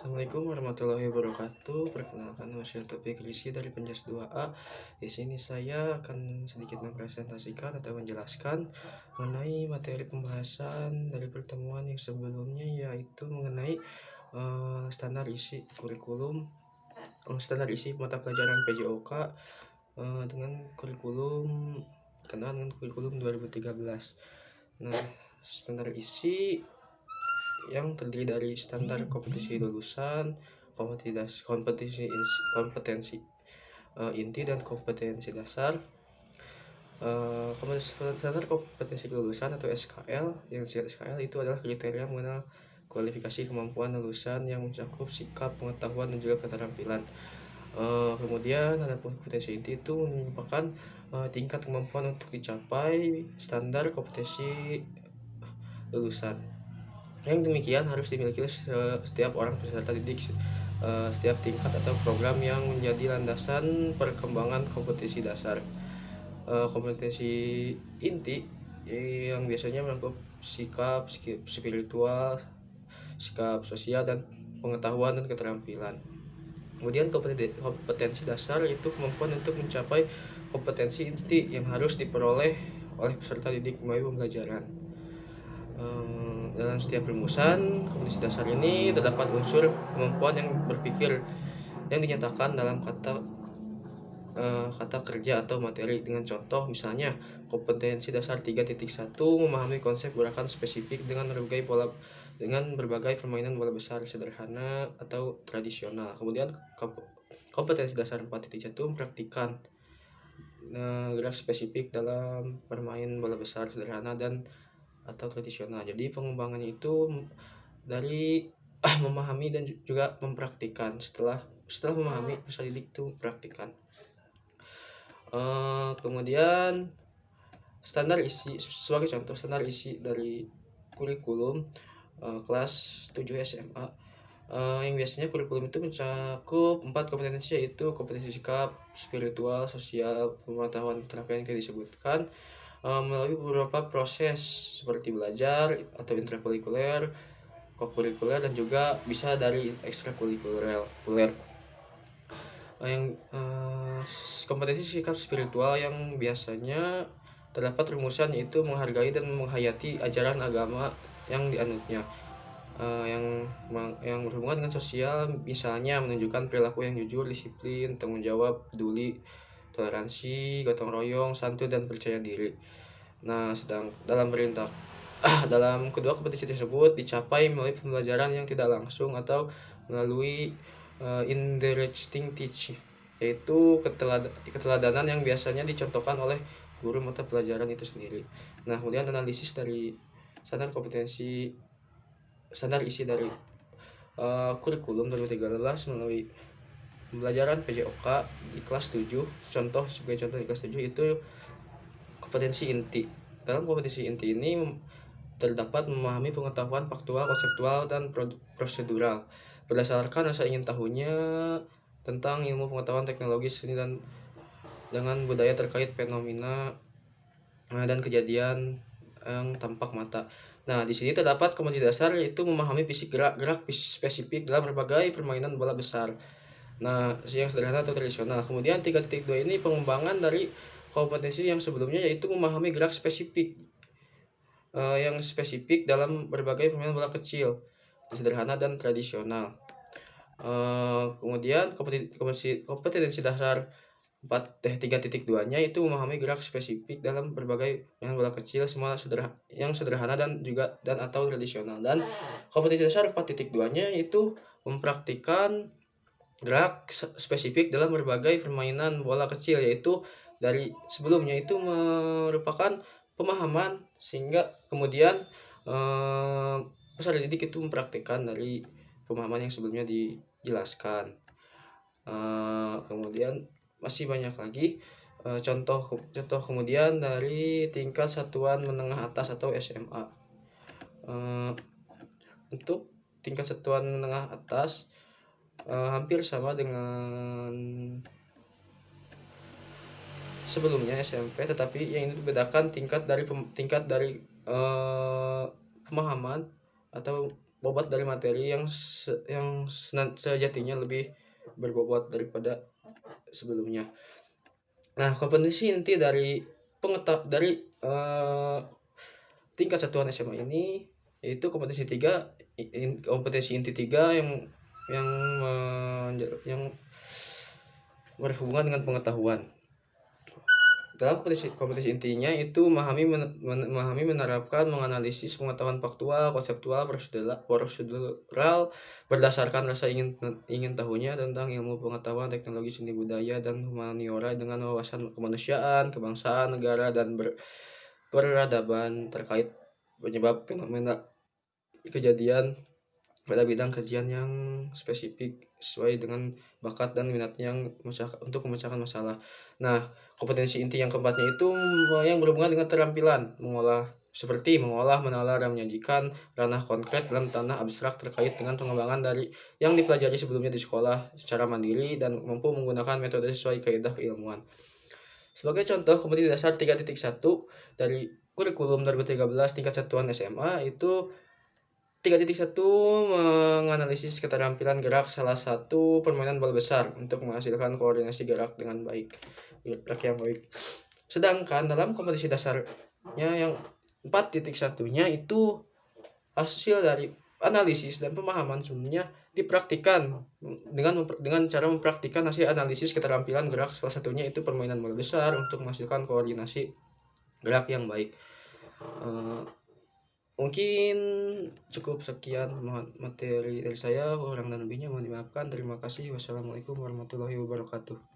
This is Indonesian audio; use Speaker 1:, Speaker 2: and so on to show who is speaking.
Speaker 1: Assalamualaikum warahmatullahi wabarakatuh. Perkenalkan, nama saya Taufik Rizky dari Penjas 2A. Di sini saya akan sedikit mempresentasikan atau menjelaskan mengenai materi pembahasan dari pertemuan yang sebelumnya, yaitu mengenai standar isi kurikulum, standar isi mata pelajaran PJOK dengan kurikulum kenal dengan kurikulum 2013. Nah, standar isi yang terdiri dari standar kompetisi lulusan, kompetensi inti dan kompetensi dasar. Standar kompetensi lulusan atau SKL, yang SKL itu adalah kriteria mengenal kualifikasi kemampuan lulusan yang mencakup sikap, pengetahuan, dan juga keterampilan. Kemudian ada kompetensi inti itu merupakan tingkat kemampuan untuk dicapai standar kompetensi lulusan. Yang demikian harus dimiliki setiap orang peserta didik setiap tingkat atau program yang menjadi landasan perkembangan kompetensi dasar. Kompetensi inti yang biasanya mencakup sikap spiritual, sikap sosial, dan pengetahuan dan keterampilan. Kemudian kompetensi dasar itu kemampuan untuk mencapai kompetensi inti yang harus diperoleh oleh peserta didik melalui pembelajaran. Dalam setiap rumusan kompetensi dasar ini terdapat unsur kemampuan yang berpikir yang dinyatakan dalam kata kerja atau materi. Dengan contoh, misalnya kompetensi dasar 3.1 memahami konsep gerakan spesifik dengan berbagai permainan bola besar sederhana atau tradisional. Kemudian kompetensi dasar 4.1 mempraktikkan gerak spesifik dalam bermain bola besar sederhana dan atau tradisional. Jadi pengembangannya itu dari memahami dan juga mempraktikkan. Setelah memahami, peserta didik itu praktikkan. Kemudian standar isi, sebagai contoh standar isi dari kurikulum kelas 7 SMA, yang biasanya kurikulum itu mencakup 4 kompetensi, yaitu kompetensi sikap, spiritual, sosial, pengetahuan, keterampilan yang disebutkan melalui beberapa proses seperti belajar atau intrakurikuler, kokurikuler, dan juga bisa dari ekstrakurikuler. Yang kompetensi sikap spiritual yang biasanya terdapat rumusan, yaitu menghargai dan menghayati ajaran agama yang dianutnya. Yang berhubungan dengan sosial, misalnya menunjukkan perilaku yang jujur, disiplin, tanggung jawab, peduli, toleransi, gotong royong, santun, dan percaya diri. Nah, sedang dalam dalam kedua kompetensi tersebut dicapai melalui pembelajaran yang tidak langsung atau melalui indirecting teaching, yaitu keteladanan yang biasanya dicontohkan oleh guru mata pelajaran itu sendiri. Nah, kemudian analisis dari standar isi dari kurikulum 2013 melalui pembelajaran PJOK di kelas 7. Sebagai contoh di kelas 7 itu kompetensi inti. Dalam kompetensi inti ini terdapat memahami pengetahuan faktual, konseptual, dan prosedural berdasarkan rasa ingin tahunya tentang ilmu pengetahuan teknologi, seni, dan dengan budaya terkait fenomena dan kejadian yang tampak mata. Nah, di sini terdapat kompetensi dasar, yaitu memahami fisik gerak spesifik dalam berbagai permainan bola besar. Nah, yang sederhana atau tradisional. Kemudian 3.2 ini pengembangan dari kompetensi yang sebelumnya, yaitu memahami gerak spesifik yang spesifik dalam berbagai permainan bola kecil, sederhana dan tradisional. Kemudian kompetensi dasar 3.2-nya itu memahami gerak spesifik dalam berbagai permainan bola kecil, semua yang sederhana dan atau tradisional. Dan kompetensi dasar 4.2-nya itu mempraktikkan gerak spesifik dalam berbagai permainan bola kecil, yaitu dari sebelumnya itu merupakan pemahaman, sehingga kemudian peserta didik itu mempraktikkan dari pemahaman yang sebelumnya dijelaskan. Kemudian masih banyak lagi contoh kemudian dari tingkat satuan menengah atas atau SMA. Untuk tingkat satuan menengah atas hampir sama dengan sebelumnya SMP, tetapi yang ini dibedakan tingkat dari pemahaman atau berbobot dari materi yang sejatinya lebih berbobot daripada sebelumnya. Nah, kompetensi inti dari dari tingkat satuan SMA ini yaitu kompetensi tiga, kompetensi inti tiga yang yang berhubungan dengan pengetahuan. Dalam kompetensi intinya itu memahami, menerapkan, menganalisis pengetahuan faktual, konseptual, prosedural berdasarkan rasa ingin tahunya tentang ilmu pengetahuan, teknologi, seni budaya, dan humaniora dengan wawasan kemanusiaan, kebangsaan, negara, dan peradaban terkait penyebab fenomena kejadian pada bidang kajian yang spesifik sesuai dengan bakat dan minatnya untuk memecahkan masalah. Nah, kompetensi inti yang keempatnya itu yang berhubungan dengan keterampilan seperti mengolah, menalar, dan menyajikan ranah konkret dalam tanah abstrak terkait dengan pengembangan dari yang dipelajari sebelumnya di sekolah secara mandiri dan mampu menggunakan metode sesuai kaidah keilmuan. Sebagai contoh, kompetensi dasar 3.1 dari kurikulum 2013 tingkat satuan SMA itu 3.1 menganalisis keterampilan gerak salah satu permainan bola besar untuk menghasilkan koordinasi gerak dengan baik, gerak yang baik. Sedangkan dalam kompetensi dasarnya yang 4.1-nya itu hasil dari analisis dan pemahaman sebenarnya dipraktikkan dengan cara mempraktikkan hasil analisis keterampilan gerak, salah satunya itu permainan bola besar untuk menghasilkan koordinasi gerak yang baik. Mungkin cukup sekian materi dari saya, kurang dan lebihnya mohon dimaafkan. Terima kasih. Wassalamualaikum warahmatullahi wabarakatuh.